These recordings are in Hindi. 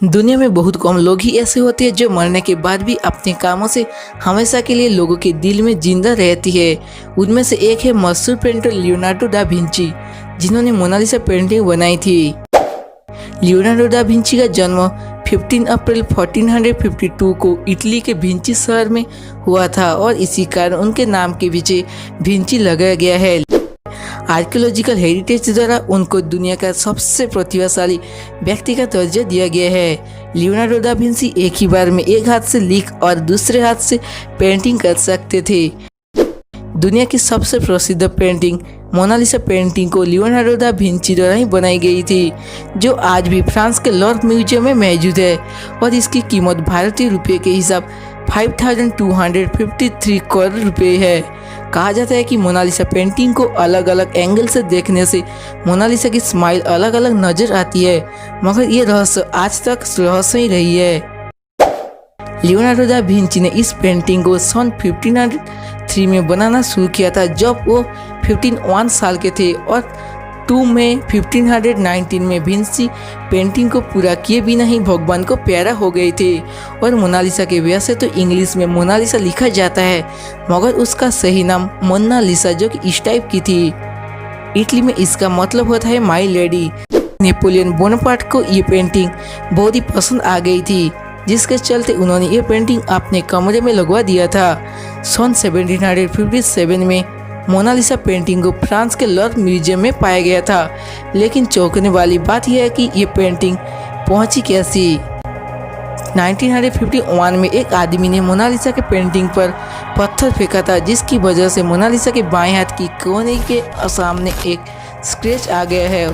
दुनिया में बहुत कम लोग ही ऐसे होते हैं जो मरने के बाद भी अपने कामों से हमेशा के लिए लोगों के दिल में जिंदा रहती है। उनमें से एक है मशहूर पेंटर लियोनार्डो दा विंची, जिन्होंने मोनालिसा पेंटिंग बनाई थी। लियोनार्डो दा विंची का जन्म 15 अप्रैल 1452 को इटली के विंची शहर में हुआ था और इसी कारण उनके नाम के पीछे विंची लगाया गया है। आर्कियोलॉजिकल हेरिटेज द्वारा उनको दुनिया का सबसे प्रतिभाशाली व्यक्ति का दर्जा दिया गया है। लियोनार्डो दा विंची एक ही बार में एक हाथ से लिख और दूसरे हाथ से पेंटिंग कर सकते थे। दुनिया की सबसे प्रसिद्ध पेंटिंग मोनालिसा पेंटिंग को लियोनार्डो दा विंची द्वारा ही बनाई गई थी, जो आज भी फ्रांस के लॉर्ड म्यूजियम में मौजूद है और इसकी कीमत भारतीय रुपये के हिसाब 5253 करोड़ रुपये है। कहा जाता है कि मोनालिसा पेंटिंग को अलग अलग एंगल से देखने से मोनालिसा की स्माइल अलग अलग नजर आती है, मगर ये रहस्य आज तक रहस्य ही रही है। लियोनार्डो दा विंची ने इस पेंटिंग को सन 1503 में बनाना शुरू किया था, जब वो 51 साल के थे, और 2 मई 1519 में विंची पेंटिंग को पूरा किए बिना ही भगवान को प्यारा हो गए थे। और मोनालिसा के वैसे तो इंग्लिश में मोनालिसा लिखा जाता है, मगर उसका सही नाम मोनालिसा जो कि इस टाइप की थी। इटली में इसका मतलब होता है माई लेडी। नेपोलियन बोनापार्ट को ये पेंटिंग बहुत ही पसंद आ गई थी, जिसके चलते उन्होंने ये पेंटिंग अपने कमरे में लगवा दिया था। सन 1757 में मोनालिसा पेंटिंग को फ्रांस के लॉर्ड म्यूजियम में पाया गया था, लेकिन चौंकने वाली बात यह है कि ये पेंटिंग पहुंची कैसी। 1951 में एक आदमी ने मोनालिसा के पेंटिंग पर पत्थर फेंका था, जिसकी वजह से मोनालिसा के बाएं हाथ की कोने के सामने एक स्क्रैच आ गया है।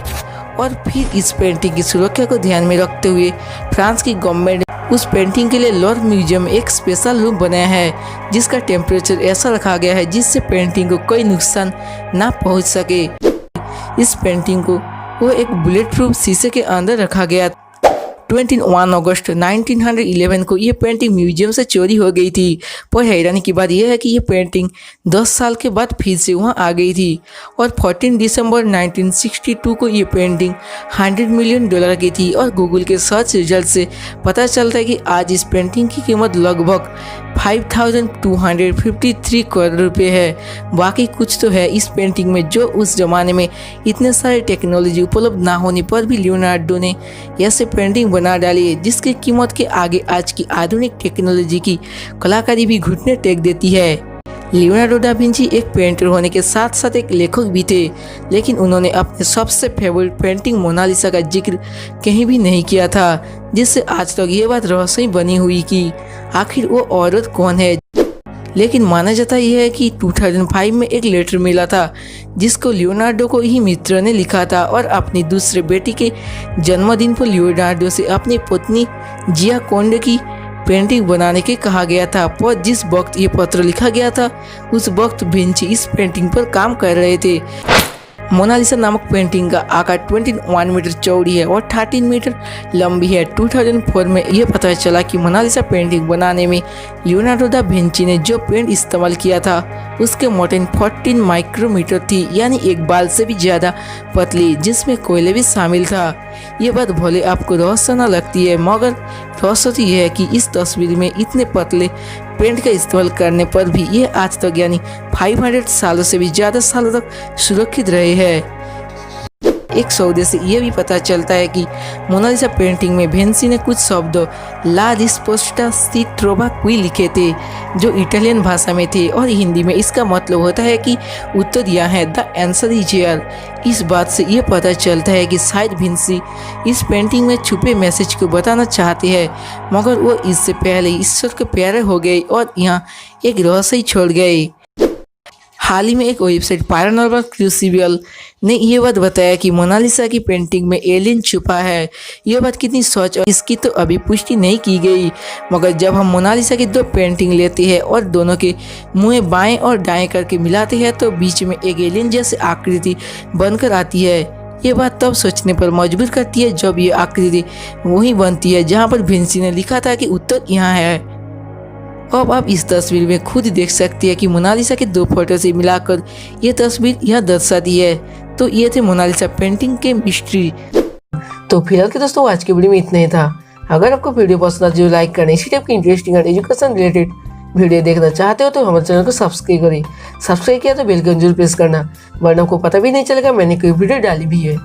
और फिर इस पेंटिंग की सुरक्षा को ध्यान में रखते हुए फ्रांस की गवर्नमेंट उस पेंटिंग के लिए लॉर्ड म्यूजियम में एक स्पेशल रूम बनाया है, जिसका टेम्परेचर ऐसा रखा गया है जिससे पेंटिंग को कोई नुकसान ना पहुंच सके। इस पेंटिंग को वो एक बुलेट प्रूफ शीशे के अंदर रखा गया। 21 अगस्त 1911 को ये पेंटिंग म्यूजियम से चोरी हो गई थी, पर हैरानी की बात यह है कि ये पेंटिंग 10 साल के बाद फिर से वहाँ आ गई थी। और 14 दिसंबर 1962 को ये पेंटिंग $100 मिलियन की थी। और गूगल के सर्च रिजल्ट से पता चलता है कि आज इस पेंटिंग की कीमत लगभग 5253 करोड़ रुपये है। बाकी कुछ तो है इस पेंटिंग में, जो उस जमाने में इतने सारे टेक्नोलॉजी उपलब्ध ना होने पर भी लियोनार्डो ने ऐसे पेंटिंग बना डाली है, जिसकी कीमत के आगे आज की आधुनिक टेक्नोलॉजी की कलाकारी भी घुटने टेक देती है। लियोनार्डो दा विंची एक पेंटर होने के साथ साथ एक लेखक भी थे, लेकिन उन्होंने अपने सबसे फेवरेट पेंटिंग मोनालिसा का जिक्र कहीं भी नहीं किया था, जिससे आज तक ये बात रहस्य ही बनी हुई कि आखिर वो औरत कौन है। लेकिन माना जाता यह है कि 2005 में एक लेटर मिला था, जिसको लियोनार्डो को ही मित्र ने लिखा था और अपनी दूसरे बेटी के जन्मदिन पर लियोनार्डो से अपनी पत्नी जिया कोंडे की पेंटिंग बनाने के कहा गया था। पर जिस वक्त ये पत्र लिखा गया था, उस वक्त विंची इस पेंटिंग पर काम कर रहे थे। मोनालिसा नामक पेंटिंग का आकार 21 मीटर चौड़ी है और 13 मीटर लंबी है। 2004 में यह पता चला कि मोनालिसा पेंटिंग बनाने में लियोनार्डो दा विंची ने जो पेंट इस्तेमाल किया था, उसके मोटाई 14 माइक्रोमीटर थी, यानी एक बाल से भी ज़्यादा पतली, जिसमें कोयले भी शामिल था। ये बात भले आपको रहस्य न लगती है, मगर रहस्य तो यह है कि इस तस्वीर में इतने पतले पेंट का इस्तेमाल करने पर भी ये आज तक यानी 500 सालों से भी ज़्यादा सालों तक सुरक्षित रहे हैं। एक सौदे से यह भी पता चलता है कि मोनालिसा पेंटिंग में विंची ने कुछ शब्द ला रिस्पोस्टा सी ट्रोवा क्वी लिखे थे, जो इटालियन भाषा में थे, और हिंदी में इसका मतलब होता है कि उत्तर यहाँ है, द आंसर इज हियर। इस बात से यह पता चलता है कि शायद विंची इस पेंटिंग में छुपे मैसेज को बताना चाहते हैं, मगर वो इससे पहले ईश्वर के प्यारे हो गए और यहाँ एक रहस्य ही छोड़ गए। हाल ही में एक वेबसाइट पैरानॉर्मल क्रूसिबल ने यह बात बताया कि मोनालिसा की पेंटिंग में एलियन छुपा है। यह बात कितनी सच और इसकी तो अभी पुष्टि नहीं की गई, मगर जब हम मोनालिसा की 2 पेंटिंग लेते हैं और दोनों के मुंह बाएं और दाएं करके मिलाते हैं, तो बीच में एक एलियन जैसी आकृति बनकर आती है। ये बात तब सोचने पर मजबूर करती है जब ये आकृति वही बनती है जहाँ पर विंची ने लिखा था कि उत्तर यहाँ है। अब आप इस तस्वीर में खुद देख सकती है कि मोनालिसा के 2 फोटो से मिलाकर ये तस्वीर यह दर्शाती है। तो ये थे मोनालिसा पेंटिंग के मिस्ट्री। तो फिलहाल के दोस्तों आज के वीडियो में इतना ही था। अगर आपको वीडियो पसंद आए जो लाइक करें, इसी टाइप की इंटरेस्टिंग और एजुकेशन रिलेटेड वीडियो देखना चाहते हो तो हमारे चैनल को सब्सक्राइब करें। सब्सक्राइब किया तो बेल का जरूर प्रेस करना, वरना आपको पता भी नहीं चलेगा मैंने कोई वीडियो डाली भी है।